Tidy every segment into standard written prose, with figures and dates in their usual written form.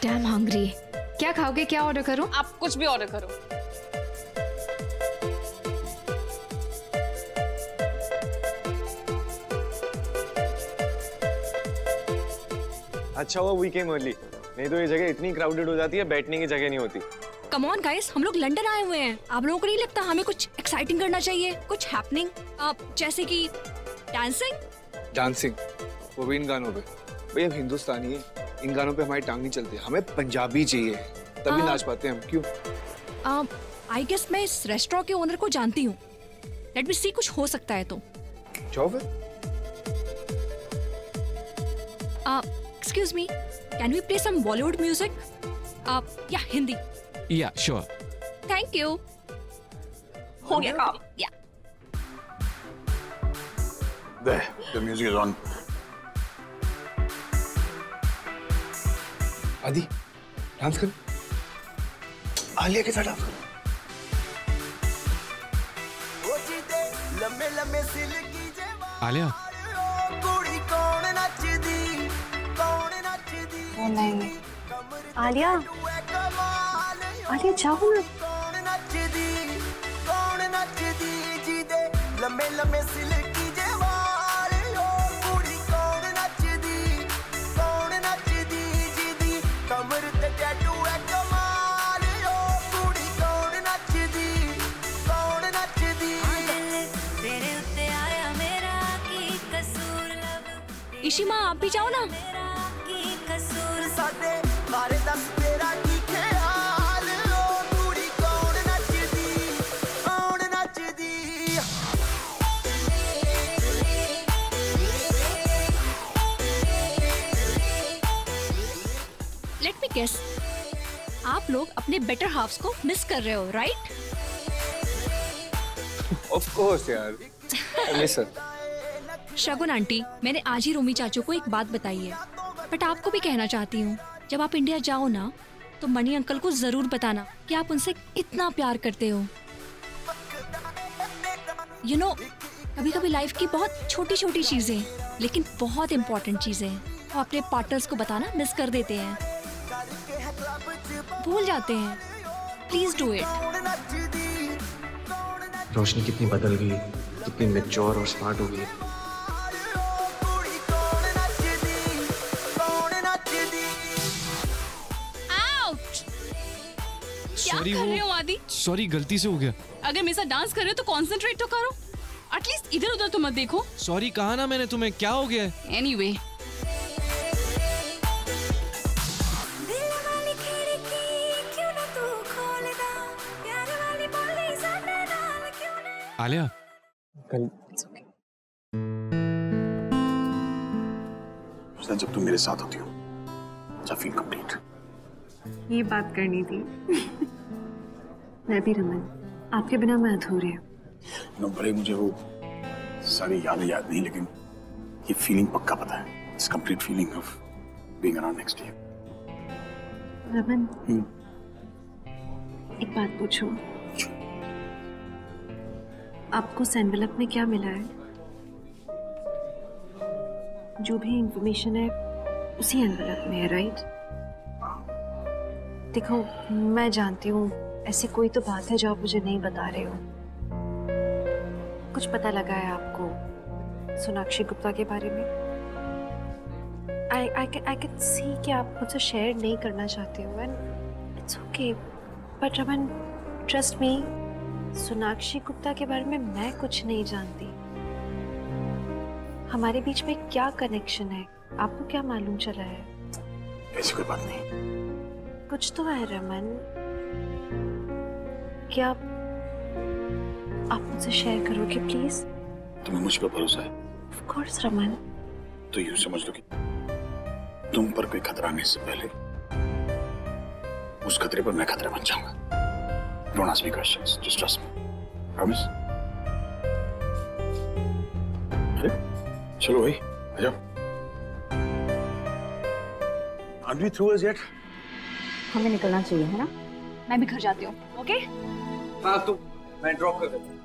I am hungry. क्या खाओगे, क्या ऑर्डर करूं? आप कुछ भी ऑर्डर करो। अच्छा हुआ वी केम अर्ली, नहीं तो ये जगह इतनी क्राउडेड हो जाती है, बैठने की जगह नहीं होती। कम ऑन गाइस, हम लोग लंदन आए हुए हैं। आप लोगों को नहीं लगता हमें कुछ एक्साइटिंग करना चाहिए, कुछ हैपनिंग, जैसे कि डांसिंग? डांसिंग वो भी इन गानों पे? भैया हिंदुस्तानी है, इन गानों पे हमारी टांग नहीं चलती, हमें पंजाबी चाहिए, तभी नाच पाते हैं हम। क्यों? आई गेस मैं इस रेस्टोरेंट के ओनर को जानती हूँ। लेट मी सी, कुछ हो सकता है तो। जाओ फिर। Excuse me, can we play some Bollywood music या हिंदी? या श्योर। Thank you. हो गया काम। या There, the music is on. आदि डांस कर, आलिया के साथ डांस कर। आलिया नहीं, आलिया आलिया जाओ ना। इशिमा, आप भी जाओ ना। लेट मी गेस, आप लोग अपने बेटर हाफ्स को मिस कर रहे हो, राइट? ऑफ कोर्स यार, मिस हर। शगुन आंटी, मैंने आज ही रोमी चाचू को एक बात बताई है, बट आपको भी कहना चाहती हूँ, जब आप इंडिया जाओ ना तो मनी अंकल को जरूर बताना कि आप उनसे इतना प्यार करते हो। यू नो, कभी कभी लाइफ की बहुत छोटी छोटी चीजें लेकिन बहुत इंपॉर्टेंट चीजें वो अपने पार्टनर्स को बताना मिस कर देते हैं, भूल जाते हैं। Please do it. रोशनी कितनी बदल गई, कितनी मैच्योर और स्मार्ट हो गई। क्या कर रहे हो आदि? सॉरी, गलती से हो गया। अगर मेरे साथ डांस कर रहे हो तो कॉन्सेंट्रेट तो करो, एटलीस्ट इधर उधर तो मत देखो। सॉरी कहा ना मैंने तुम्हें, क्या हो गया? एनीवे आलिया, जब तुम मेरे साथ होती हो, I feel complete. ये बात करनी थी। मैं भी रमन, आपके बिना मैं अधूरी हूँ। भले मुझे वो सारी यादें याद नहीं, लेकिन ये फीलिंग पक्का पता है। This complete feeling of being around next to you. Raman, एक बात पूछूं? आपको उस एनवेलप में क्या मिला है? जो भी इंफॉर्मेशन है उसी एनवेलप में है, राइट? देखो, मैं जानती हूँ ऐसी कोई तो बात है जो आप मुझे नहीं बता रहे हो। कुछ पता लगा है आपको सोनाक्षी गुप्ता के बारे में? I can see कि आप मुझसे शेयर नहीं करना चाहते हो, and it's okay. But Raman, trust me, Sonakshi Gupta के बारे में मैं कुछ नहीं जानती। हमारे बीच में क्या कनेक्शन है आपको क्या मालूम चला है? ऐसी कोई बात नहीं। कुछ तो है रमन, क्या आप मुझसे शेयर करोगे प्लीज? तुम्हें मुझ पर भरोसा है? Of course Raman. तो यूं समझ लो कि तुम पर कोई खतरा आने से पहले उस खतरे पर मैं खतरा बन जाऊंगा। Don't ask me questions, just trust me. Promise? अरे चलो भाई, आ जाओ। Aren't we through as yet? हमें निकलना चाहिए, है ना? मैं भी घर जाती हूँ, ओके? हाँ तो मैं ड्रॉप कर देता हूँ।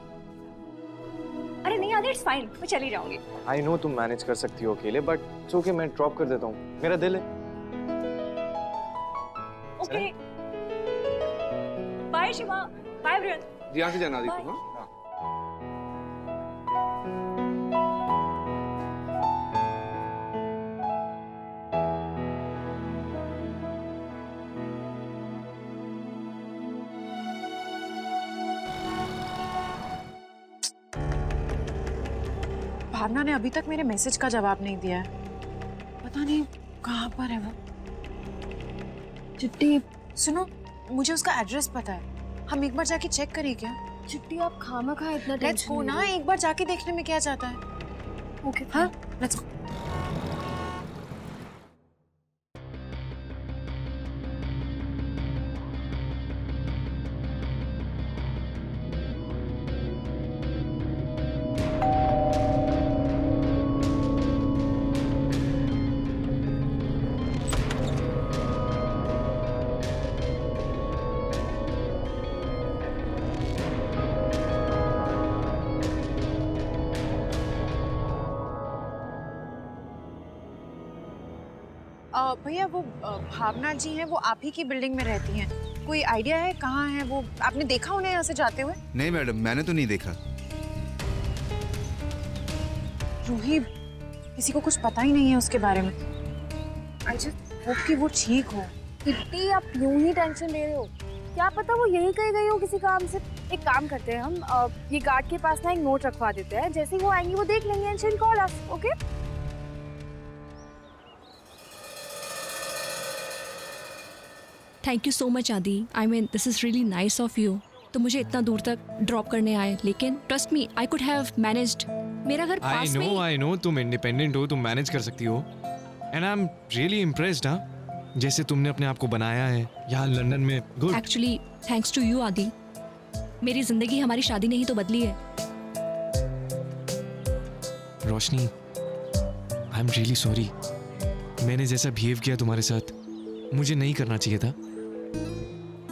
अरे नहीं आदि, इट्स फाइन, मैं चली जाऊंगी। आई नो तुम मैनेज कर सकती हो अकेले, बट इट्स ओके, मैं ड्रॉप कर देता हूँ, मेरा दिल है। Okay bye Shiva, bye Brian. ध्यान से जाना आदि को। हाँ भावना ने अभी तक मेरे मैसेज का जवाब नहीं दिया है। पता नहीं कहाँ पर है वो। चिट्टी, सुनो, मुझे उसका एड्रेस पता है। हम एक बार जाके चेक करें क्या? चिट्टी आप खामखा इतना लेट्स गो ना, एक बार जाके देखने में क्या जाता है। ओके हाँ, लेट्स गो। भैया वो भावना जी हैं, वो आप ही की बिल्डिंग में रहती हैं। कोई आइडिया है कहाँ है वो? आपने देखा उन्हें यहाँ से जाते हुए? नहीं मैडम, मैंने तो नहीं देखा। रूही, किसी को कुछ पता ही नहीं है उसके बारे में। आई जस्ट होप कि वो ठीक हो। चिट्टी, आप यूं ही टेंशन ले रहे हो। क्या पता वो यही कहीं गई हो किसी काम से। एक काम करते हैं हम, ये गार्ड के पास ना एक नोट रखवा देते हैं। जैसे ही वो आएंगी वो देख लेंगे and she will call us, okay? Thank you so much Adi. I mean this is really nice of you. तो मुझे इतना दूर तक ड्रॉप करने आए, लेकिन trust me I could have managed. मेरा घर पास में। आई नो तुम इंडिपेंडेंट हो, तुम मैनेज कर सकती हो। And I am really impressed. हाँ, जैसे तुमने अपने आप को बनाया है यहाँ लंदन में। Good. Actually thanks to you Adi. मेरी जिंदगी हमारी शादी ने ही तो बदली है। रोशनी, आई एम रियली सॉरी। मैंने जैसा बिहेव किया तुम्हारे साथ, मुझे नहीं करना चाहिए था।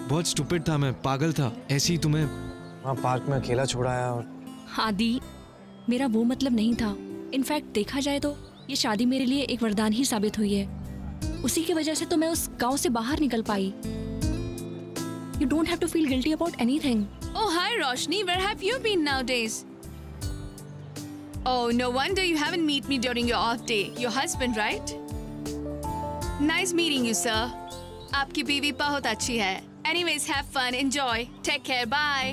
बहुत स्टूपिड था मैं, पागल था। ऐसे ही तुम्हें वहाँ पार्क में अकेला छोड़ाया। और आदि, मेरा वो मतलब नहीं था। इनफैक्ट देखा जाए तो ये शादी मेरे लिए एक वरदान ही साबित हुई है। उसी की वजह से तो मैं उस गांव से बाहर निकल पाई। You don't have to feel guilty about anything. Oh, hi Roshni, where have you been nowadays? Oh, no wonder you haven't met me during your off day. Your husband, right? Nice meeting you, sir. आपकी बीवी बहुत अच्छी है. Anyways, have fun, enjoy. Take care, bye.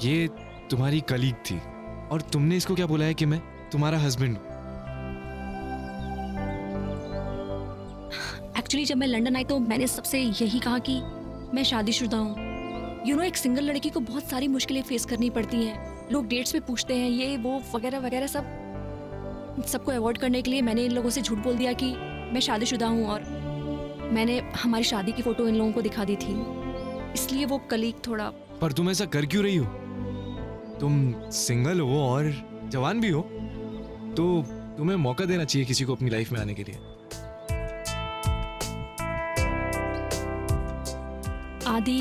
ये तुम्हारी colleague थी और तुमने इसको क्या बोला है कि मैं तुम्हारा हस्बैंड हूँ? एक्चुअली जब मैं लंदन आई तो मैंने सबसे यही कहा कि मैं शादीशुदा हूँ। यू नो, एक सिंगल लड़की को बहुत सारी मुश्किलें फेस करनी पड़ती हैं। लोग डेट्स पे पूछते हैं, ये वो वगैरह वगैरह सबको अवॉइड करने के लिए मैंने इन लोगों से झूठ बोल दिया कि मैं शादीशुदा हूँ, और मैंने हमारी शादी की फोटो इन लोगों को दिखा दी थी। इसलिए वो कलीग थोड़ा। पर तुम ऐसा कर क्यों रही हो? तुम सिंगल हो और जवान भी हो, तो तुम्हें मौका देना चाहिए किसी को अपनी लाइफ में आने के लिए। आदि,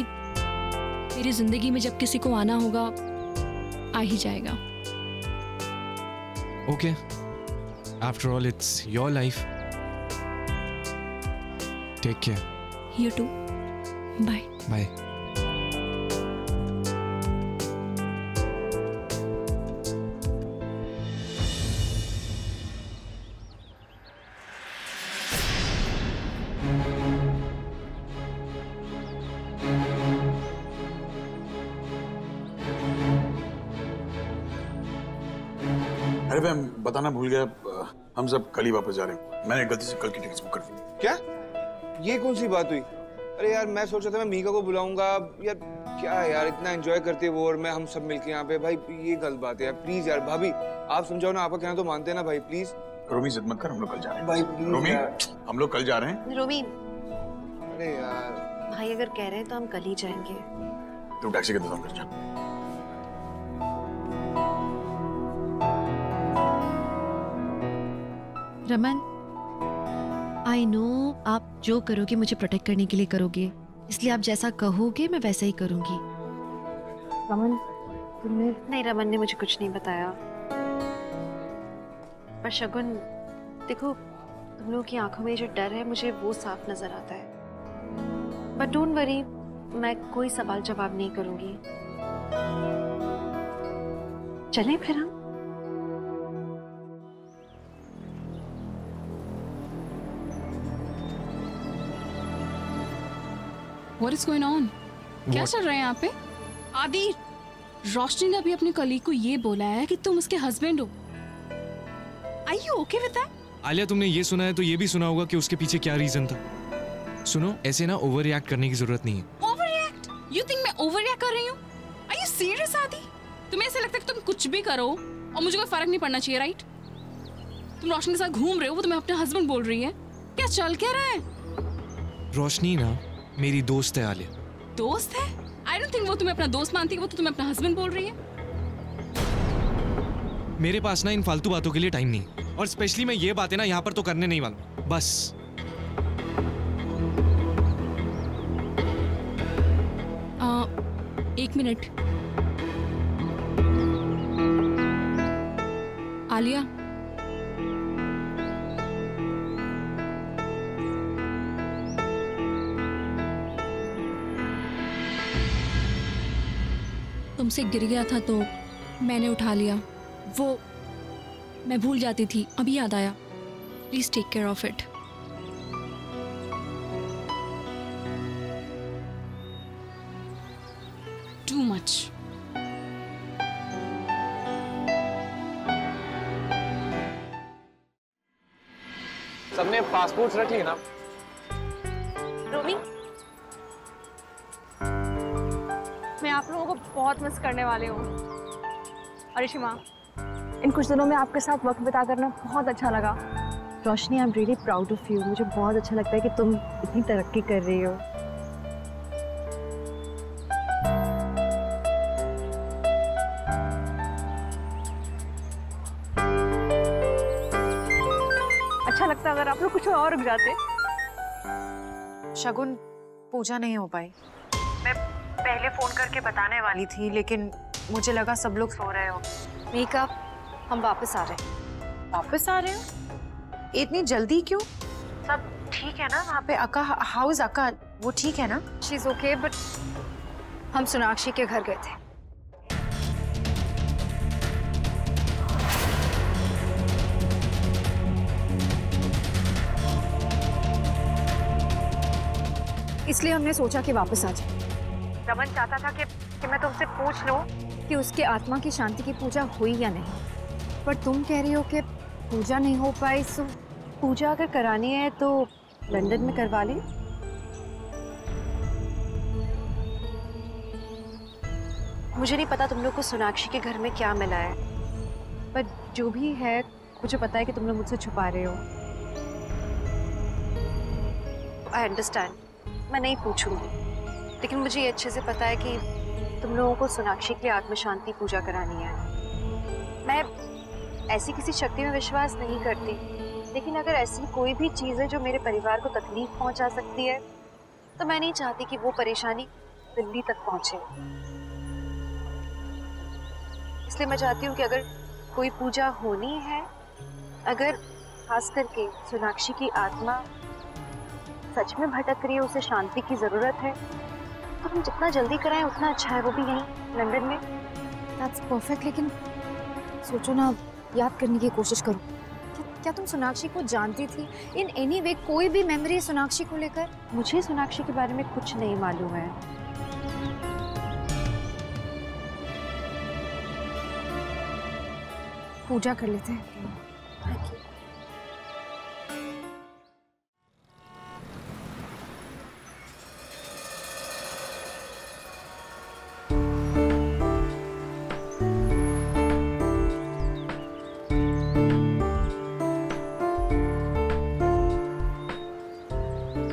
मेरी जिंदगी में जब किसी को आना होगा आ ही जाएगा। Okay, after all it's your life. Take care. You too. Bye bye. अरे मैं बताना भूल गया, हम सब कल ही वापस जा रहे हैं। मैंने गलती से कल की टिकट बुक कर दी। क्या? ये कौन सी बात हुई? अरे यार, मैं सोचा था मैं मीका को बुलाऊंगा यार। क्या यार, इतना एंजॉय करते वो और मैं, हम सब मिलके यहाँ पे। भाई ये गलत बात है यार, प्लीज यार। भाभी आप समझाओ ना, आपका कहना तो मानते हैं ना भाई, प्लीज। रोमी जिद मत कर, हम लोग कल जा रहे हैं। भाई प्लीज रोमी, यार। हम लोग कल जा रहे हैं। रोमी, अरे यार भाई अगर कह रहे हैं तो हम कल ही जाएंगे। तू टैक्सी का इंतजाम कर जा। रमन, आई नो आप जो करोगे मुझे प्रोटेक्ट करने के लिए करोगे, इसलिए आप जैसा कहोगे मैं वैसा ही करूंगी। रमन, तुमने नहीं, रमन ने मुझे कुछ नहीं बताया, पर शगुन देखो तुम लोगों की आंखों में जो डर है मुझे वो साफ नजर आता है, बट डोंट वरी, मैं कोई सवाल जवाब नहीं करूंगी। चलें फिर हम? What is going on? क्या चल रहा है यहाँ पे? आदि, रोशनी ने अभी अपने कलीग को ये बोला है कि तुम उसके हस्बैंड हो। Are you okay with that? Alia, तुमने ये सुना है तो ये भी सुना होगा कि उसके पीछे क्या रीजन था। सुनो, ऐसे ना ओवर रिएक्ट करने की जरूरत नहीं है। Over react? You think मैं ओवर रिएक्ट कर रही हूँ? Are you serious आदि? तुम्हें ऐसा लगता है कि तुम कुछ भी करो और मुझे कोई फर्क नहीं पड़ना चाहिए, राइट? तुम रोशनी के साथ घूम रहे हो, वो तुम्हें अपने हस्बैंड बोल रही है। क्या चल क्या रहा है? रोशनी ना मेरी दोस्त है आलिया। दोस्त है? I don't think वो तुम्हें अपना दोस्त मानती है, वो तो तुम्हें अपना हस्बैंड बोल रही है। मेरे पास ना इन फालतू बातों के लिए टाइम नहीं है, और स्पेशली मैं ये बातें ना यहाँ पर तो करने नहीं वाला। बस एक मिनट। आलिया, तुमसे गिर गया था तो मैंने उठा लिया। वो मैं भूल जाती थी, अभी याद आया। Please take care of it. Too much. सबने पासपोर्ट्स रख लिए ना? रोमी, मैं आप लोगों को बहुत मिस करने वाली हूँ। अरिशिमा, इन कुछ दिनों में आपके साथ वक्त बिता करना बहुत अच्छा लगा। Roshni, I am really proud of you. मुझे बहुत अच्छा लगता है कि तुम इतनी तरक्की कर रही हो। अच्छा लगता अगर आप लोग कुछ और रुक जाते। शगुन, पूजा नहीं हो पाई। मैं पहले फोन करके बताने वाली थी, लेकिन मुझे लगा सब लोग सो रहे हो। मीका, हम वापस आ रहे हैं। वापस आ रहे हो? इतनी जल्दी क्यों? सब ठीक है ना वहाँ पे? अक्का, हाउ इज अक्का? वो ठीक है ना? शी इज ओके, बट हम सोनाक्षी के घर गए थे। इसलिए हमने सोचा कि वापस आ जाए। रमन चाहता था कि मैं तुमसे पूछ लूं कि उसके आत्मा की शांति की पूजा हुई या नहीं, पर तुम कह रही हो कि पूजा नहीं हो पाई। सो पूजा अगर करानी है तो लंदन में करवा लें। मुझे नहीं पता तुम लोग को सोनाक्षी के घर में क्या मिला है, पर जो भी है मुझे पता है कि तुम लोग मुझसे छुपा रहे हो। आई अंडरस्टैंड, मैं नहीं पूछूंगी, लेकिन मुझे ये अच्छे से पता है कि तुम लोगों को सोनाक्षी की आत्म शांति पूजा करानी है। मैं ऐसी किसी शक्ति में विश्वास नहीं करती, लेकिन अगर ऐसी कोई भी चीज़ है जो मेरे परिवार को तकलीफ पहुंचा सकती है, तो मैं नहीं चाहती कि वो परेशानी दिल्ली तक पहुंचे। इसलिए मैं चाहती हूँ कि अगर कोई पूजा होनी है, अगर खास करके सोनाक्षी की आत्मा सच में भटक रही है, उसे शांति की जरूरत है, तो हम जितना जल्दी कराएं उतना अच्छा है, वो भी यहीं लंदन में। दैट्स परफेक्ट, लेकिन सोचो ना, याद करने की कोशिश करो। क्या तुम सोनाक्षी को जानती थी इन एनी वे? कोई भी मेमोरी सोनाक्षी को लेकर? मुझे सोनाक्षी के बारे में कुछ नहीं मालूम है। पूजा कर लेते हैं।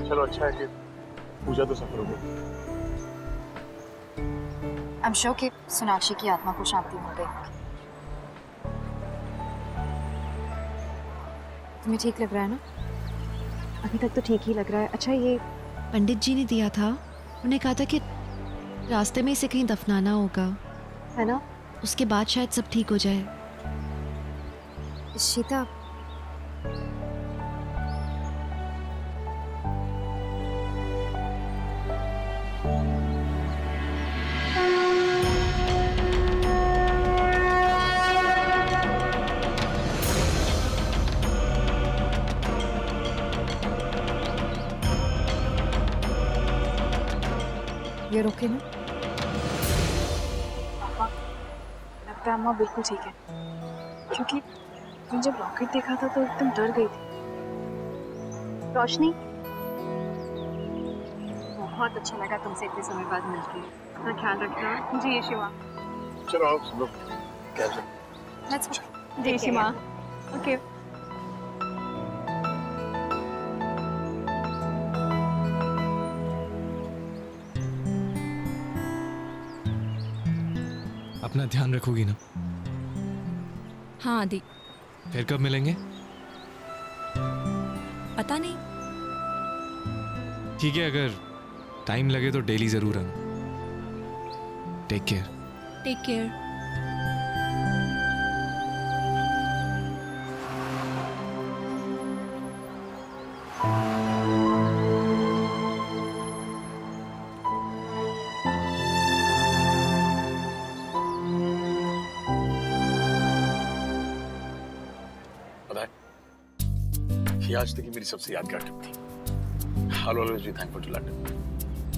चलो अच्छा है कि पूजा तो सफल हो गई। आई एम श्योर कि सोनाक्षी की आत्मा को शांति मिल गई। तुम्हें ठीक लग रहा है ना? अभी तक तो ठीक ही लग रहा है। अच्छा, ये पंडित जी ने दिया था, उन्हें कहा था कि रास्ते में इसे कहीं दफनाना होगा, है ना? उसके बाद शायद सब ठीक हो जाए। शीता, you're okay ना? पापा, लगता है अम्मा बिल्कुल ठीक है, क्योंकि मैंने जब रॉकेट देखा था तो एकदम डर गई थी। रोशनी, बहुत अच्छा लगा तुमसे इतने समय बाद मिलके। अपना ख्याल रखना। जी शिवा। चलो आओ सब लोग कैब से। Let's go. जी शिवा। ओके। अपना ध्यान रखोगी ना? हाँ आदि। फिर कब मिलेंगे? पता नहीं। ठीक है, अगर टाइम लगे तो डेली जरूर आना। Take care. Take care. पता है, ये आज तक की मेरी सबसे यादगार ट्रिप थी। I'll always be thankful to London.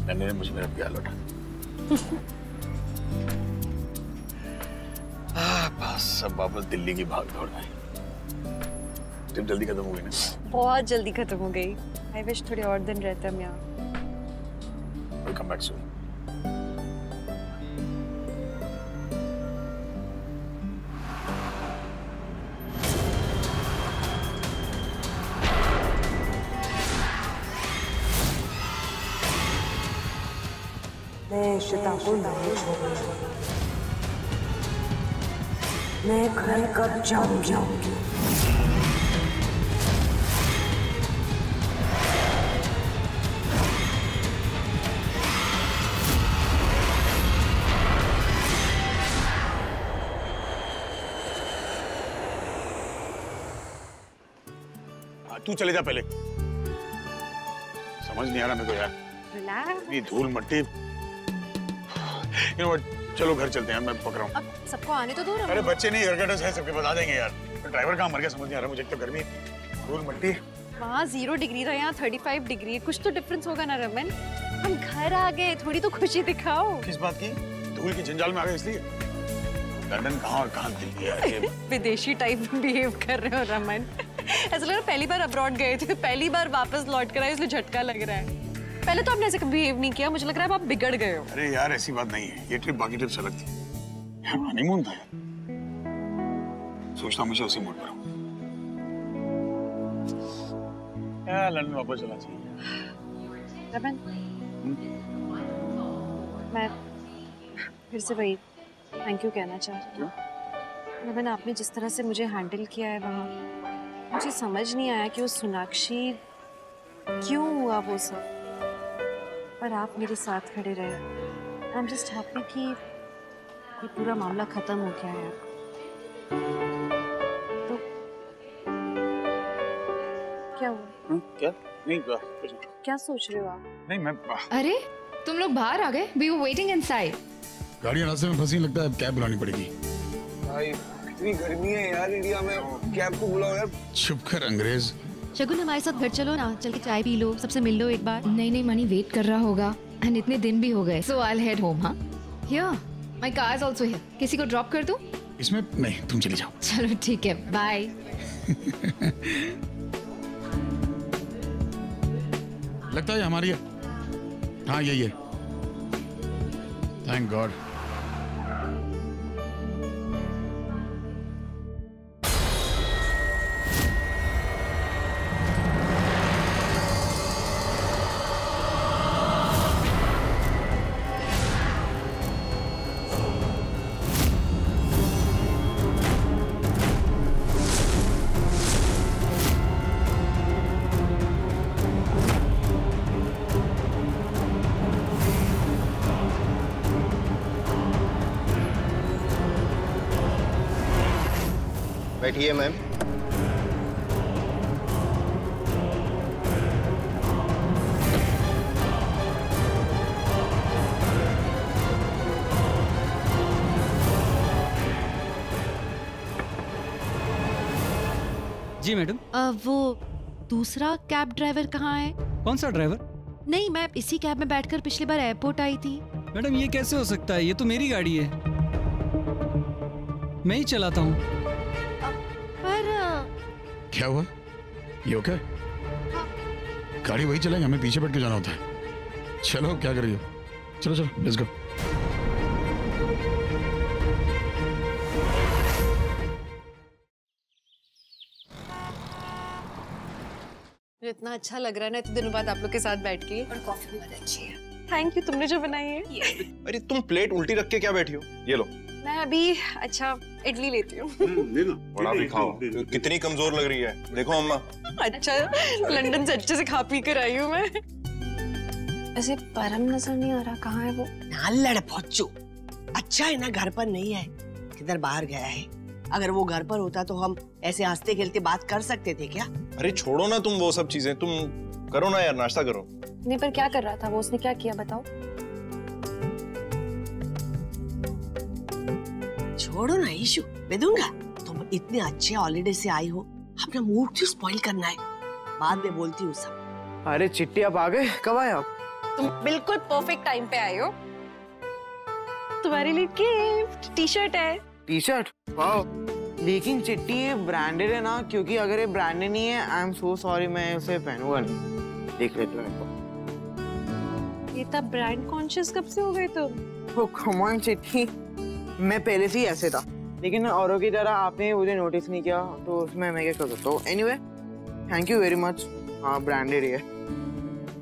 London ने मुझे मेरा प्यार लौटा। बस अब वापस दिल्ली की भाग दौड़ में। ट्रिप जल्दी खत्म हो गई ना? बहुत जल्दी खत्म हो गई। आई विश थोड़े और दिन रहते हम यहाँ। We'll come back soon. मैं श्वेता को नहीं छोड़ूंगी। मैं घर कब जाऊंगी? तू चले जा पहले। समझ नहीं आ रहा मेरे को यार। ये धूल मट्टी। You know what? चलो घर चलते हैं, मैं पक रहा हूँ। अब सबको आने तो दो। अरे बच्चे नहीं, घर है, सबके बता देंगे यार। ड्राइवर कहाँ मर गया समझ नहीं आ रहा मुझे। एक तो गर्मी, धूल मट्टी। वहाँ 0 डिग्री था, यहाँ 35 डिग्री। कुछ तो डिफरेंस होगा ना रमन। हम घर आ गए, थोड़ी तो खुशी दिखाओ। किस बात की? धूल की जंजाल में आ गए इसलिए? लंदन कहाँ और कहाँ दिल्ली है? विदेशी टाइप बिहेव कर रहे हो रमन। ऐसा लग रहा है पहली बार अब्रॉड गए थे, पहली बार वापस लौट कर आए, इसलिए झटका लग रहा है। पहले तो आपने ऐसे बिहेव नहीं किया, मुझे लग रहा है आप बिगड़ गए हो। अरे यार ऐसी बात नहीं है, ये ट्रिप बाकी ट्रिप से अलग थी। हनीमून था यार। सोचता हमेशा उसी मूड पर हूँ। यार लंदन वापस चला चाहिए। रमन, मैं फिर से वही थैंक यू कहना चाह रही हूँ। रमन, आपने जिस तरह से मुझे हैंडल किया है वहाँ, मुझे समझ नहीं आया कि वो सोनाक्षी क्यों हुआ वो सब, पर आप मेरे साथ खड़े रहे। आई एम जस्ट हैप्पी कि ये पूरा मामला खत्म हो गया है। तो क्या हुआ? क्या? नहीं क्या सोच रहे हो आप? नहीं मैं। अरे तुम लोग बाहर आ गए? We were waiting inside. गाड़ियाँ रास्ते में फंसी, लगता है कैब बुलानी पड़ेगी। भाई इतनी गर्मी है यार इंडिया में, कैब को बुलाओ यार। चुप कर अंग्रेज। शगुन हमारे साथ घर चलो ना, चल के चाय पी लो, सबसे मिल लो एक बार। नहीं मनी वेट कर रहा होगा, एंड इतने दिन भी हो गए। So I'll head home, हाँ? Here, my car is also here. किसी को ड्रॉप कर दूं? इसमें नहीं, तुम चली जाओ। चलो ठीक है, बाय। लगता है हमारी है। हाँ यही है। Thank God. बैठिए मैम। जी मैडम। वो दूसरा कैब ड्राइवर कहाँ है? कौन सा ड्राइवर? नहीं, मैं इसी कैब में बैठकर पिछली बार एयरपोर्ट आई थी। मैडम ये कैसे हो सकता है? ये तो मेरी गाड़ी है, मैं ही चलाता हूँ। पर क्या हुआ? ये ओके? गाड़ी वही चलेंगे, हमें पीछे बैठ के जाना होता है। चलो क्या कर रही हो? चलो चलो लेट्स गो। इतना अच्छा लग रहा है ना इतने दिनों बाद आप लोग के साथ बैठ के। और कॉफी भी बहुत अच्छी है। थैंक यू, तुमने जो बनाई है। अरे तुम प्लेट उल्टी रख के क्या बैठी हो? ये लो। मैं अभी अच्छा इडली लेती हूँ। बड़ा भी खाओ। कितनी कमजोर लग रही है, देखो अम्मा। अच्छा लंदन से अच्छे से खा पी कर आई हूँ मैं। ऐसे परम नजर नहीं आ रहा, कहाँ है वो? नालड़ पहुंचो। अच्छा है ना घर पर नहीं है, किधर बाहर गया है। अगर वो घर पर होता तो हम ऐसे हंसते खेलते बात कर सकते थे क्या? अरे छोड़ो ना तुम वो सब चीजें, तुम करो ना यार, नाश्ता करो। नहीं पर क्या कर रहा था वो, उसने क्या किया बताओ? छोड़ो ना ईशु, मैं दूंगा। तुम इतने अच्छे हॉलीडे से आई हो, अपना मूड क्यों स्पॉइल करना है? बाद में बोलती हूँ सब। अरे चिट्टी आप आ गए, कब आए आप? तुम बिल्कुल परफेक्ट टाइम पे आए हो। तुम्हारे लिए गिफ्ट टी शर्ट है। T shirt? वाओ, लेकिन चिट्टी ये ब्रांडेड है ना, क्योंकि अगर ये ब्रांडेड नहीं है आई एम सो सॉरी, मैं उसे पहनूंगा नहीं। देख लेते हो इनको। ये तब ब्रांड कॉन्शियस कब से हो गए तुम? ओ कम ऑन चिट्टी, मैं पहले से ही ऐसे था, लेकिन औरों की तरह आपने मुझे नोटिस नहीं किया, तो उसमें मैं क्या कर सकता हूँ। Anyway thank you very much. हाँ ब्रांडेड ही है।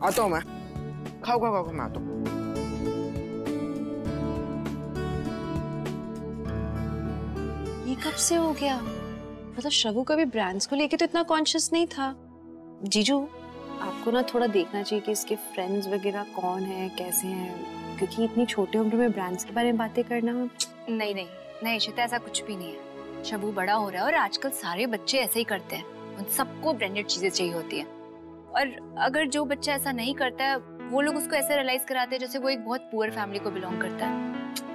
आता हूँ मैं, खाओ खाओ खाओ, मैं आता हूँ। ये कब से हो गया? मतलब श्रवु कभी ब्रांड्स को लेके तो इतना कॉन्शियस नहीं था। जीजू आपको ना थोड़ा देखना चाहिए कि इसके फ्रेंड्स वगैरह कौन है, कैसे हैं, क्योंकि इतनी छोटे उम्र में ब्रांड्स के बारे में बातें करना। नहीं नहीं नहीं इशिता, ऐसा कुछ भी नहीं है। शबू बड़ा हो रहा है और आजकल सारे बच्चे ऐसे ही करते हैं, उन सबको ब्रांडेड चीजें चाहिए होती है। और अगर जो बच्चा ऐसा नहीं करता है वो लोग उसको ऐसे रियलाइज कराते हैं जैसे वो एक बहुत पुअर फैमिली को बिलोंग करता है।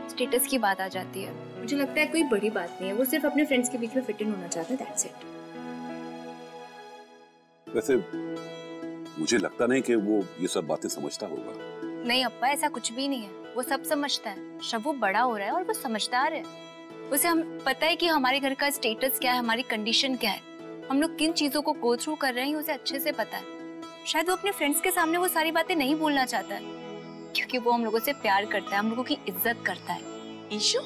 स्टेटस की बात आ जाती है। मुझे लगता है कोई बड़ी बात नहीं है, वो सिर्फ अपने फ्रेंड्स के बीच में फिट इन होना चाहता है, दैट्स इट। वैसे मुझे लगता नहीं कि वो ये सब बातें समझता होगा। नहीं अप्पा, ऐसा कुछ भी नहीं है, वो सब समझता है। शबू बड़ा हो रहा है और वो समझदार है। उसे हम पता है कि हमारे घर का स्टेटस क्या है, हमारी कंडीशन क्या है, हम लोग किन चीजों को गो थ्रू कर रहे हैं, उसे अच्छे से पता है। शायद वो अपने फ्रेंड्स के सामने वो सारी बातें नहीं बोलना चाहता है, क्योंकि वो हम लोगों से प्यार करता है, हम लोगों की इज्जत करता है। ईशु,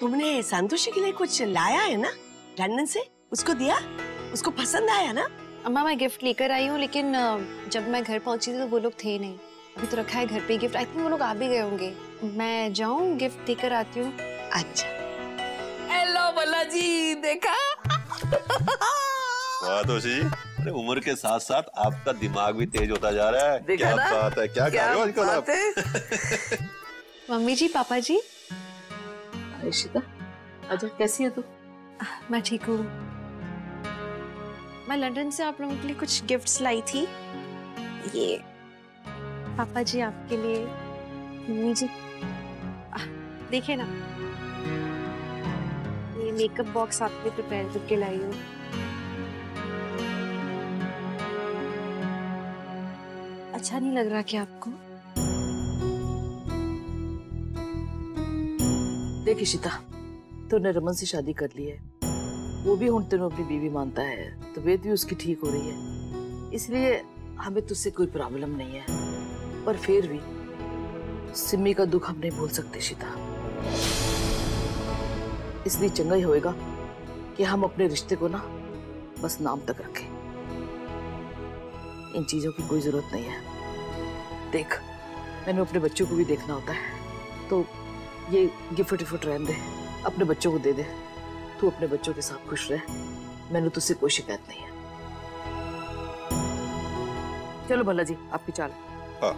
तुमने संतोषी के लिए कुछ लाया है ना लंदन से? उसको दिया? उसको पसंद आया ना? अम्मा मैं गिफ्ट लेकर आई हूँ, लेकिन जब मैं घर पहुंची थी तो वो लोग थे नहीं। अभी तो रखा है घर पे गिफ्ट। आई थिंक वो लोग आ भी गए होंगे। मैं जाऊँ गिफ्ट देकर आती हूँ। अच्छा। हेलो बल्ला जी, देखा? वाह तोशी, अरे उम्र के साथ साथ आपका दिमाग भी तेज होता जा रहा है। क्या बात है, क्या कर रहे हो आजकल आप? मम्मी जी, पापा जी। इशिता, अच्छा कैसी है तू? मैं ठीक हूँ। मैं लंदन से आप लोगों के लिए कुछ गिफ्ट्स लाई थी। ये पापा जी आपके लिए, मम्मी जी देखिए ना, ये मेकअप बॉक्स आपके लिए प्रिपेयर करके लाई हूँ। अच्छा नहीं लग रहा क्या आपको? देख इशिता, तूने रमन से शादी कर ली है, वो भी हुण तेनों अपनी बीवी मानता है, तबीयत भी उसकी ठीक हो रही है, इसलिए हमें तुझसे कोई प्रॉब्लम नहीं है। पर फिर भी सिमी का दुख हम नहीं भूल सकते इशिता, इसलिए चंगा ही होएगा कि हम अपने रिश्ते को ना बस नाम तक रखें। इन चीजों की कोई जरूरत नहीं है। देख, मैंने अपने बच्चों को भी देखना होता है, तो ये गिफ्ट विफ्ट रहने दे, अपने बच्चों को दे दे। तू अपने बच्चों के साथ खुश रह, मैंने तुझसे कोई शिकायत नहीं है। चलो भल्ला जी, आपकी चाल। हाँ।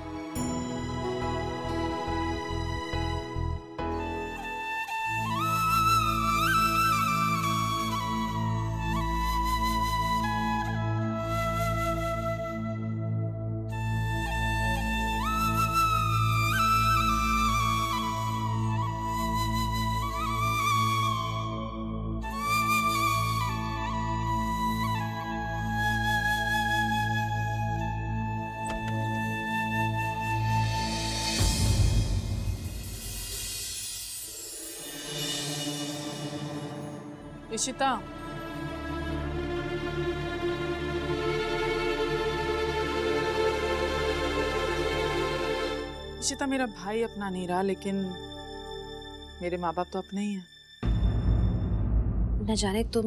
इशिता, इशिता मेरा भाई अपना नहीं रहा, लेकिन मेरे माँ बाप तो अपने ही हैं। न जाने तुम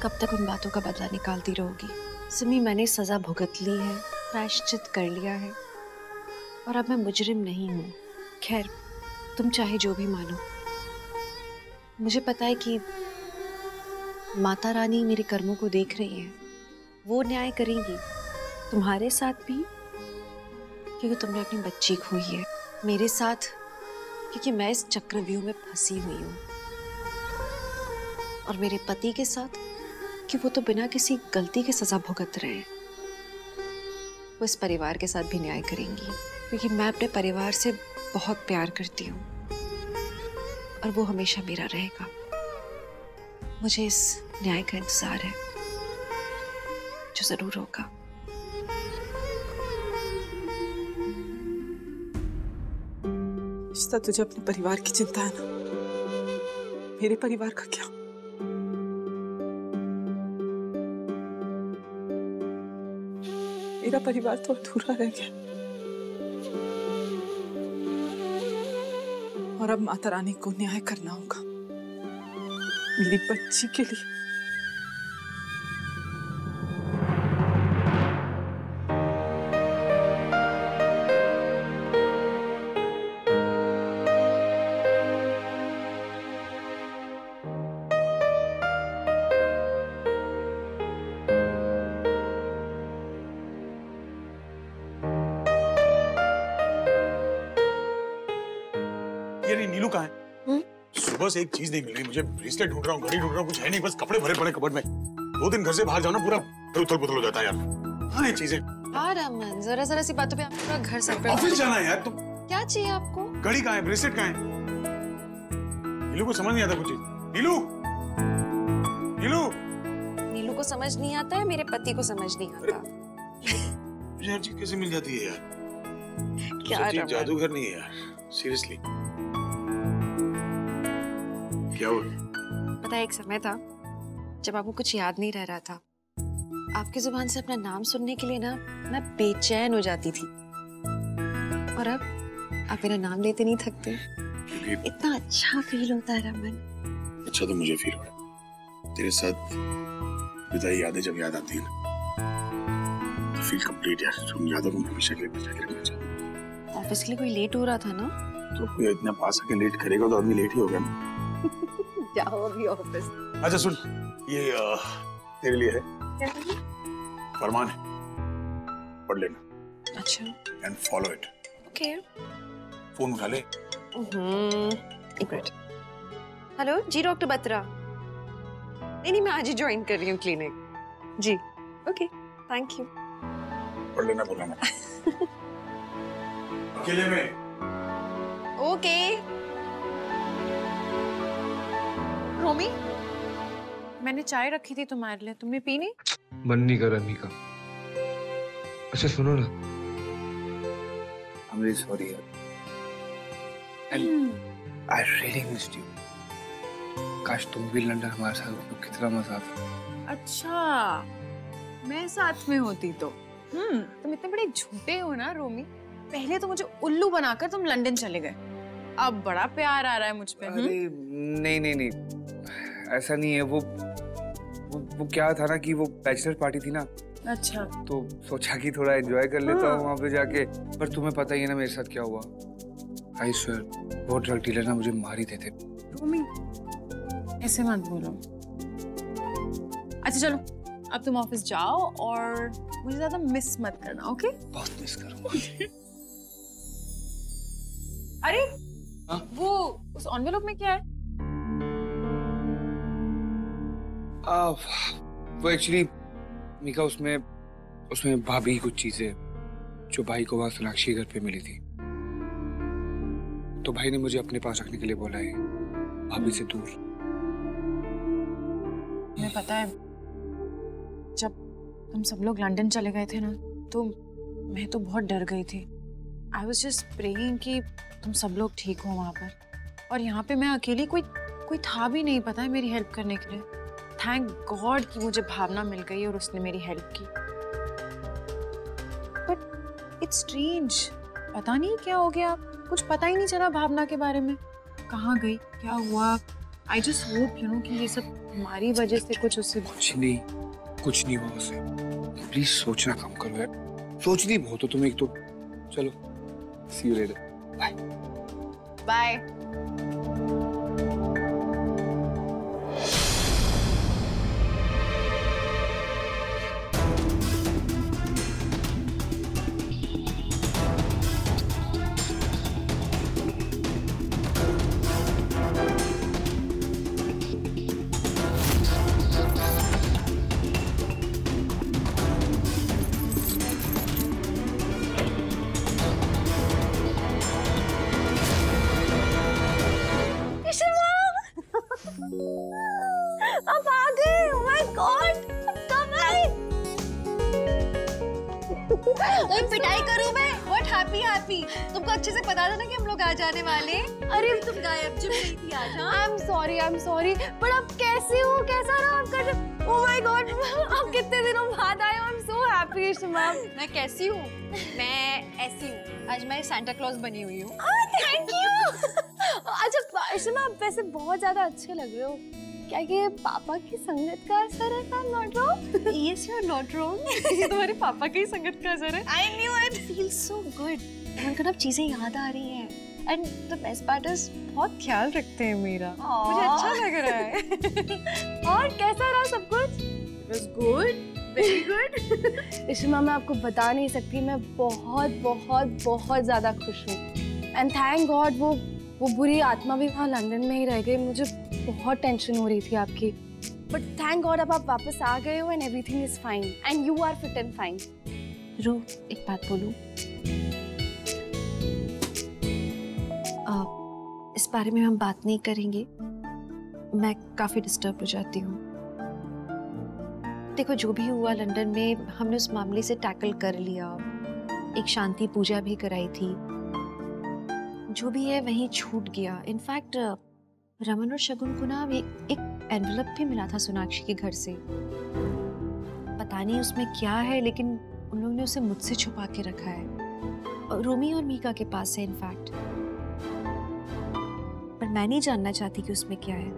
कब तक उन बातों का बदला निकालती रहोगी। सिमी, मैंने सजा भुगत ली है, प्रायश्चित कर लिया है और अब मैं मुजरिम नहीं हूँ। खैर, तुम चाहे जो भी मानो, मुझे पता है कि माता रानी मेरे कर्मों को देख रही है। वो न्याय करेंगी तुम्हारे साथ भी, क्योंकि तुमने अपनी बच्ची खोई है, मेरे साथ क्योंकि मैं इस चक्रव्यूह में फंसी हुई हूँ, और मेरे पति के साथ कि वो तो बिना किसी गलती के सजा भुगत रहे हैं। वो इस परिवार के साथ भी न्याय करेंगी, क्योंकि मैं अपने परिवार से बहुत प्यार करती हूँ और वो हमेशा मेरा रहेगा। मुझे इस न्याय का इंतजार है जो जरूर होगा। इशिता, तुझे अपने परिवार की चिंता है ना? मेरे परिवार का क्या? मेरा परिवार तो अधूरा रह गया और अब माता रानी को न्याय करना होगा मेरी बच्ची के लिए। नीलू कहाँ है? सुबह से एक चीज नहीं मिल रही मुझे। ब्रेसलेट ढूंढ रहा हूँ, घड़ी ढूंढ रहा हूँ, कुछ है नहीं, बस कपड़े भरे पड़े कबर्ड में। 2 दिन घर से बाहर जाओ ना, पूरा उथल पुथल हो जाता है यार। हाँ, ये चीजें। हाँ रमन, जरा जरा सी बातों पे आप पूरा घर सर पे। ऑफिस जाना है यार। तुम क्या चाहिए आपको? घड़ी कहाँ है? ब्रेसलेट कहाँ है? नीलू को समझ नहीं आता कुछ चीज। नीलू, नीलू, नीलू को समझ नहीं आता है, मेरे पति को समझ नहीं आता। मुझे हर चीज कैसे मिल जाती है यार? क्या रमन? जादूगर नहीं है यार, सीरियसली। क्या हुआ? पता है, एक समय था जब आपको कुछ याद नहीं रह रहा था। आपकी जुबान से अपना नाम सुनने के लिए ना मैं बेचैन हो जाती थी, और अब आप मेरा नाम लेते नहीं थकते। इतना अच्छा फील होता है रमन। अच्छा तो मुझे फील हो रहा है तेरे साथ बिताई यादें जब याद आती है ना, तो फील कंप्लीट यार। तुम यादों को हमेशा के लिए बचा के रखना चाहता। ऑफिस के लिए कोई लेट हो रहा था ना? तो कोई इतना पास आके लेट करेगा तो आदमी लेट ही होगा ना। जाओ अभी ऑफिस। अच्छा सुन, ये तेरे लिए है, फरमान है, पढ़ लेना। अच्छा। And follow it. Okay. Phone उठा ले। एक मिनट। हेलो जी डॉक्टर बत्रा। नहीं, मैं आज ही ज्वाइन कर रही हूँ क्लिनिक। जी ओके, थैंक यू। पढ़ लेना, बोला मैं। अकेले में। ओके। रोमी, मैंने चाय रखी थी तुम्हारे लिए, तुमने पी नहीं? मन नहीं कर रहा मीका। अच्छा सुनो ना, I'm really sorry यार, and I really missed you. काश तुम भी लंदन हमारे साथ होती तो कितना मजा आता। अच्छा, मैं साथ में होती तो। तुम इतने बड़े झूठे हो ना रोमी। पहले तो मुझे उल्लू बनाकर तुम लंदन चले गए, अब बड़ा प्यार आ रहा है मुझ पे। अरे नहीं, ऐसा नहीं है। वो क्या था ना कि वो बैचलर पार्टी थी ना। अच्छा। तो सोचा कि थोड़ा एंजॉय कर लेता हूँ वहाँ पे जाके, पर तुम्हें पता ही है ना मेरे साथ क्या हुआ। आई स्वेयर वो ड्रग डीलर ना मुझे मार ही देते। रोमी ऐसे मत बोलो। अच्छा चलो, अब तुम ऑफिस जाओ और मुझे ज्यादा मिस मत करना, ओके? बहुत मिस करूँगा। अरे वो उस एनवेलप में क्या है? वो एक्चुअली मीका उसमें भाभी कुछ चीजें जो भाई को वहां सोनाक्षी घर पे मिली थी, तो भाई ने मुझे अपने पास रखने के लिए बोला है, भाभी से दूर। तुम्हें पता है, जब तुम सब लोग लंदन चले गए थे ना, तो मैं तो बहुत डर गई थी। आई वॉज जस्ट प्रेइंग कि तुम सब लोग ठीक हो वहां पर, और यहाँ पे मैं अकेली कोई कोई था भी नहीं, पता है, मेरी हेल्प करने के लिए। थैंक गॉड कि मुझे भावना मिल गई और उसने मेरी हेल्प की। बट इट्स स्ट्रेंज, पता नहीं क्या हो गया, कुछ पता ही नहीं चला भावना के बारे में। कहाँ गई, क्या हुआ? I just hope you know कि ये सब हमारी वजह से कुछ उससे कुछ नहीं हुआ उसे। प्लीज सोचना कम करो यार, सोचती बहुत हो तुम एक तो। चलो, सी यू लेटर, बाय बाय। अब आ गए, oh my God, कब आए? पिटाई करूं मैं? What happy? तुमको अच्छे से पता था ना कि हम लोग आ जाने वाले। अरे तुम गायब चुप गई थी आज। I'm sorry, but अब कैसे हो? कैसा रहा आपका ट्रिप? Oh my God, आप कितने दिनों बाद आए हो? I'm so happy, इश्मा। मैं कैसी हूँ? मैं ऐसी हूँ। आज मैं सांता क्लॉज बनी हुई हूँ। Thank you। अच्छा इश्मा, वैसे बहुत ज्यादा अच्छे लग रहे हो। क्या ये पापा की संगत का असर है? I'm not wrong. Yes, you're not wrong. तुम्हारे पापा की संगत का असर है? I knew it. It feels so good. उनको अब चीजें याद आ रही हैं। And the best part is बहुत ख्याल रखते हैं मेरा। मुझे अच्छा लग रहा है। और कैसा रहा सब कुछ? It was good. Very good. इश्मा, मैं आपको बता नहीं सकती, मैं बहुत ज्यादा खुश हूँ। And thank God वो बुरी आत्मा भी वहाँ लंदन में ही रह गई। मुझे बहुत टेंशन हो रही थी आपकी, बट थैंक गॉड अब आप वापस आ गए हो and everything is fine and you are fit and fine. रू, एक बात बोलूं? इस बारे में हम बात नहीं करेंगे, मैं काफी डिस्टर्ब हो जाती हूँ। देखो, जो भी हुआ लंदन में, हमने उस मामले से टैकल कर लिया, एक शांति पूजा भी कराई थी, जो भी है वहीं छूट गया। इनफैक्ट रमन और शगुन को ना एक एनवेलप भी मिला था सोनाक्षी के घर से। पता नहीं उसमें क्या है, लेकिन उन लोगों ने उसे मुझसे छुपा के रखा है। रोमी और मीका के पास है इनफैक्ट, पर मैं नहीं जानना चाहती कि उसमें क्या है।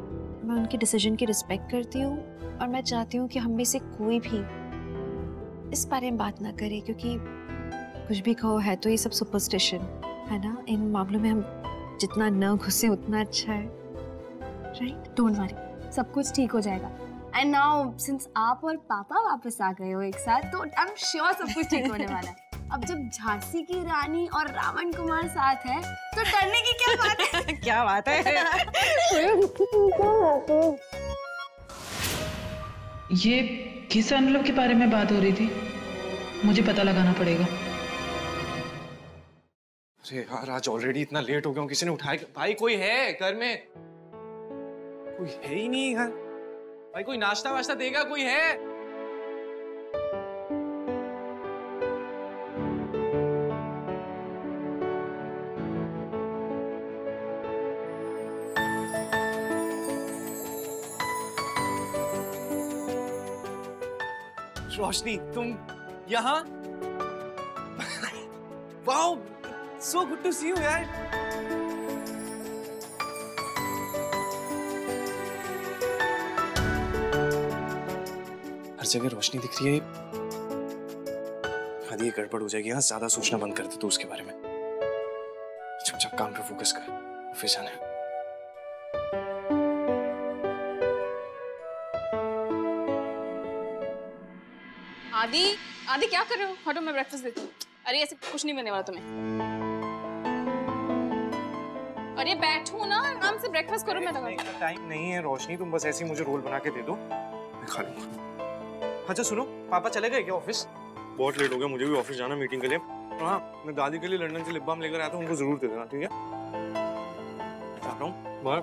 मैं उनके डिसीजन की रिस्पेक्ट करती हूँ और मैं चाहती हूँ कि हम में से कोई भी इस बारे में बात ना करे, क्योंकि कुछ भी कहो, है तो ये सब सुपरस्टिशन है ना। इन मामलों में हम जितना न घुसे उतना अच्छा है, राइट? डोंट वरी, सब कुछ ठीक हो जाएगा। एंड नाउ सिंस आप और पापा वापस आ गए हो एक साथ, तो आई एम श्योर सब कुछ ठीक होने वाला है। अब जब झांसी की रानी और रावण कुमार साथ है, तो डरने की क्या बात है? क्या बात है? ये किस एनवेलप के बारे में बात हो रही थी? मुझे पता लगाना पड़ेगा। अरे यार, आज ऑलरेडी इतना लेट हो गया हूँ, किसी ने उठाया? भाई कोई है घर में? कोई है ही नहीं यार। भाई कोई नाश्ता वाश्ता देगा? कोई है? रोशनी, तुम यहाँ? Wow, so good to see you यार। हर जगह रोशनी दिख रही है। आदि ये गड़बड़ हो जाएगी। यहाँ ज्यादा सोचना बंद कर दे तू उसके बारे में। चुपचाप काम पे फोकस कर, ऑफिस जाना है। आदि क्या कर रहे हो? हटो, मैं ब्रेकफास्ट देती हूँ। अरे ऐसे कुछ नहीं बनने वाला तुम्हें। अरे बैठो ना, आराम से ब्रेकफास्ट करो। मैं तो टाइम नहीं है रोशनी, तुम बस ऐसे ही मुझे रोल बना के दे दो, मैं खा लूंगा। अच्छा सुनो, पापा चले गए क्या ऑफिस? बहुत लेट हो गया, मुझे भी ऑफिस जाना मीटिंग के लिए। हाँ, मैं दादी के लिए लंदन से लिप बाम लेकर आया था, उनको जरूर दे देना, ठीक है? जा रहा हूँ, बाय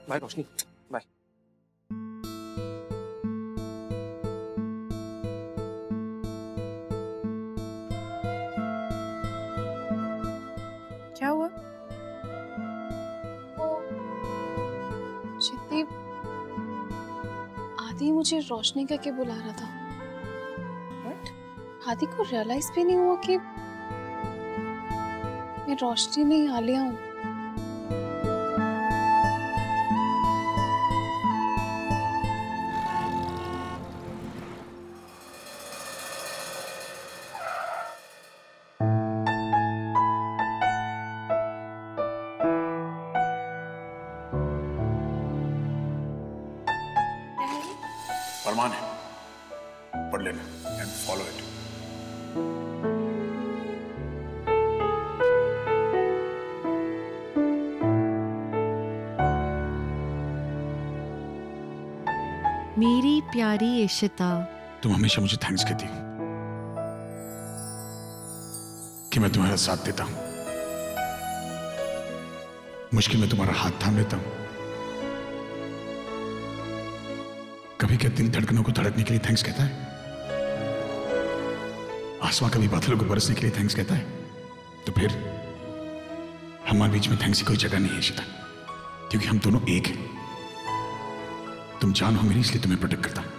बाय रोशनी, बाय। क्या हुआ? आदि मुझे रोशनी करके बुला रहा था, बट आदि को रियलाइज भी नहीं हुआ कि मैं रोशनी नहीं आलिया हूँ। फरमान है, पढ़ लेना एंड फॉलो इट। मेरी प्यारी इशिता, तुम हमेशा मुझे थैंक्स कहती हो कि मैं तुम्हारा साथ देता हूं, मुश्किल में तुम्हारा हाथ थाम लेता हूं। कभी क्या दिल धड़कनों को धड़कने के लिए थैंक्स कहता है? आसमां कभी बादलों को बरसने के लिए थैंक्स कहता है? तो फिर हमारे बीच में थैंक्स की कोई जगह नहीं है इशिता, क्योंकि हम दोनों एक हैं। तुम जान हो मेरी, इसलिए तुम्हें प्रोटेक्ट करता हूं।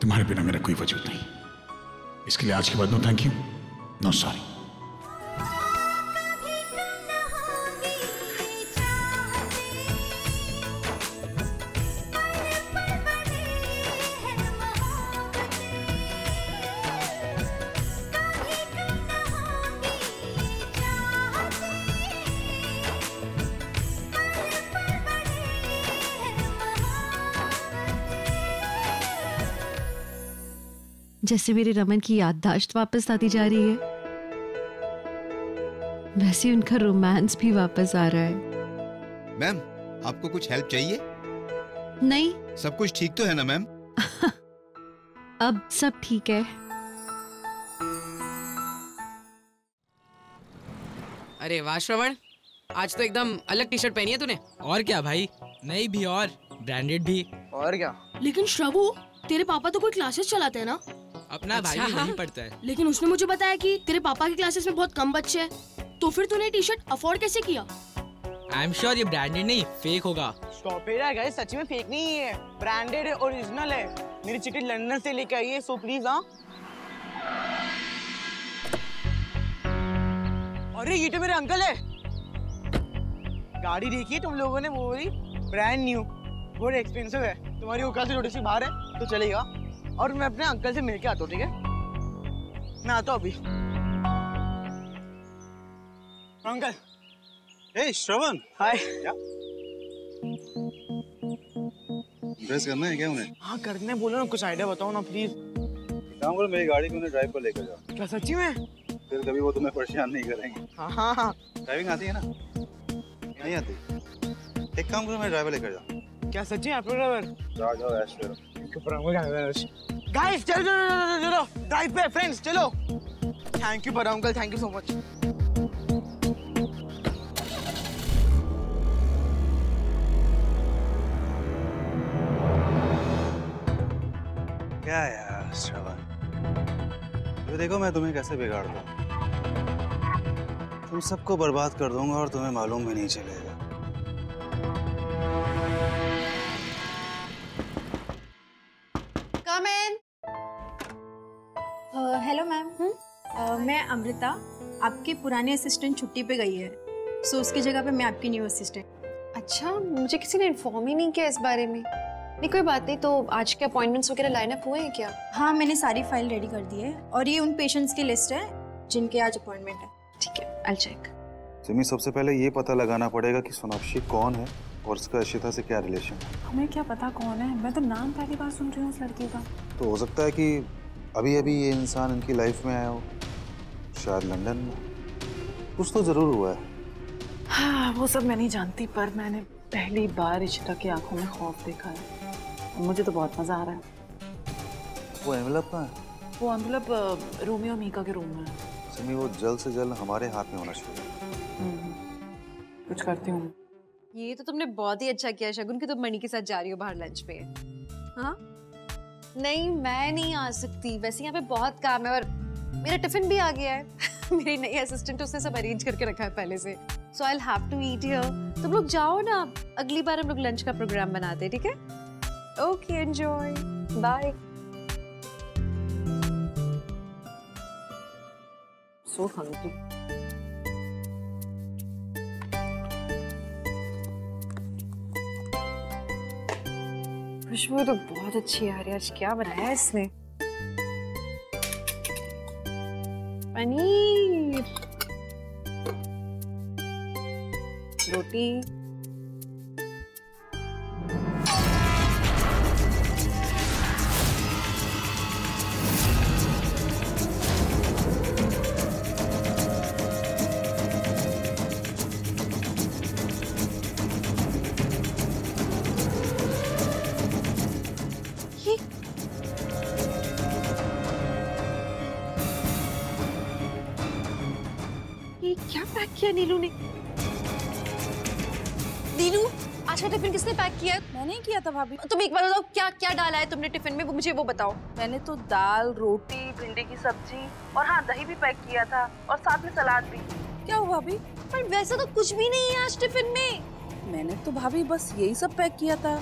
तुम्हारे बिना मेरा कोई वजूद नहीं, इसके लिए आज के बाद no thank you, no sorry. जैसे मेरे रमन की याददाश्त वापस आती जा रही है, वैसे उनका रोमांस भी वापस आ रहा है। मैम, आपको कुछ हेल्प चाहिए? नहीं, सब कुछ ठीक तो है ना मैम? अब सब ठीक है। अरे वाह श्रवण, आज तो एकदम अलग टी शर्ट पहनी है तूने। और क्या भाई, नई भी और ब्रांडेड भी। और क्या? लेकिन श्रवू, तेरे पापा तो कोई क्लासेस चलाते हैं ना? अपना भाई भी वहीं पढ़ता है। लेकिन उसने मुझे बताया कि तेरे पापा की क्लासेस में बहुत कम बच्चे हैं, तो फिर तूने टी शर्ट अफोर्ड कैसे किया? आई एम श्योर ये ब्रांडेड नहीं फेक होगा। स्टॉप इट गाइस, सच में फेक नहीं है, ब्रांडेड है, ओरिजिनल है। मेरी चिट्ठी लंदन से लेके आई है, सो प्लीज। हाँ, अरे ये तो मेरे अंकल है। गाड़ी देखी तुम लोगों ने, वो वाली ब्रांड न्यू, बहुत एक्सपेंसिव है। तुम्हारी औकात से थोड़ी सी बाहर है तो चलेगा। और मैं अपने अंकल से मिलके आता हूँ, ठीक है? मैं आता हूँ अभी। अंकल। हे श्रवण। हाय। ड्रेस करना है क्या उन्हें? हाँ करने बोलो ना, कुछ आइडिया बताओ ना प्लीज। काम करो, मेरी गाड़ी को उन्हें ड्राइव पर लेकर जाओ। क्या सच्ची में? फिर कभी वो तुम्हें परेशान नहीं करेंगे। हाँ हाँ हाँ। ड्राइविंग आती है ना? नहीं आती? एक काम करो, मेरे ड्राइवर लेकर जाओ। क्या सच्ची है आपका ड्राइवर? जाओ ऐश करो। गाइस चलो चलो चलो ड्राइव पे फ्रेंड्स, चलो। थैंक यू बड़ा uncle, thank you so much. क्या यार श्रवण, ये देखो मैं तुम्हें कैसे बिगाड़ दूं। तुम सबको बर्बाद कर दूंगा और तुम्हें मालूम भी नहीं चलेगा। Come in. Hello ma'am. मैं अमृता, आपकी पुरानी असिस्टेंट छुट्टी पे गई है, सो उसकी जगह पे मैं आपकी न्यू असिस्टेंट। अच्छा, मुझे किसी ने इन्फॉर्म ही नहीं किया इस बारे में। नहीं कोई बात नहीं, तो आज के अपॉइंटमेंट्स वगैरह लाइन अप हुए हैं क्या? हाँ, मैंने सारी फाइल रेडी कर दी है और ये उन पेशेंट्स की लिस्ट है जिनके आज अपॉइंटमेंट है। ठीक है, आई चेक। सिमी, सबसे पहले ये पता लगाना पड़ेगा कि सोनाक्षी कौन है और उसका इशिता से क्या रिलेशन है। हमें क्या पता कौन है, मैं तो नाम पहली बार सुन रही हूँ उस लड़की का। तो हो सकता है कि अभी अभी ये इंसान इनकी लाइफ में आया हो, शायद लंदन में। कुछ तो जरूर हुआ है। हाँ, वो सब मैं नहीं जानती, पर मैंने पहली बार इशिता की आंखों में खौफ देखा है। मुझे तो बहुत मजा आ रहा है। वो एनवेलप कहाँ है? वो एनवेलप रोमी और मीका के रूम में है। सिमी, वो जल्द से जल्द हमारे हाथ में होना चाहिए। कुछ करती हूँ। ये तो तुमने बहुत ही अच्छा किया शगुन कि तुम मणि के साथ जा रही हो बाहर लंच पे। हाँ? नहीं, मैं नहीं आ सकती, वैसे यहाँ पे बहुत काम है और मेरा टिफिन भी आ गया है। मेरी नई असिस्टेंट, उसने सब अरेंज करके रखा है पहले से, so I will have to eat here. तुम लोग जाओ ना, अगली बार हम लोग लंच का प्रोग्राम बनाते हैं, ठीक है? Okay enjoy, bye. So hungry. खुशबू तो बहुत अच्छी आ रही है। आज क्या बनाया है इसने? पनीर, रोटी, ये क्या पैक किया नीलू ने? नीलू, आज का टिफिन किसने पैक किया? मैंने ही किया था भाभी। तुम एक बार बताओ क्या क्या डाला है तुमने टिफिन में, वो मुझे वो बताओ। मैंने तो दाल, रोटी, भिंडी की सब्जी और हाँ दही भी पैक किया था और साथ में सलाद भी। क्या हुआ भाभी? पर वैसा तो कुछ भी नहीं है आज टिफिन में। मैंने तो भाभी बस यही सब पैक किया था।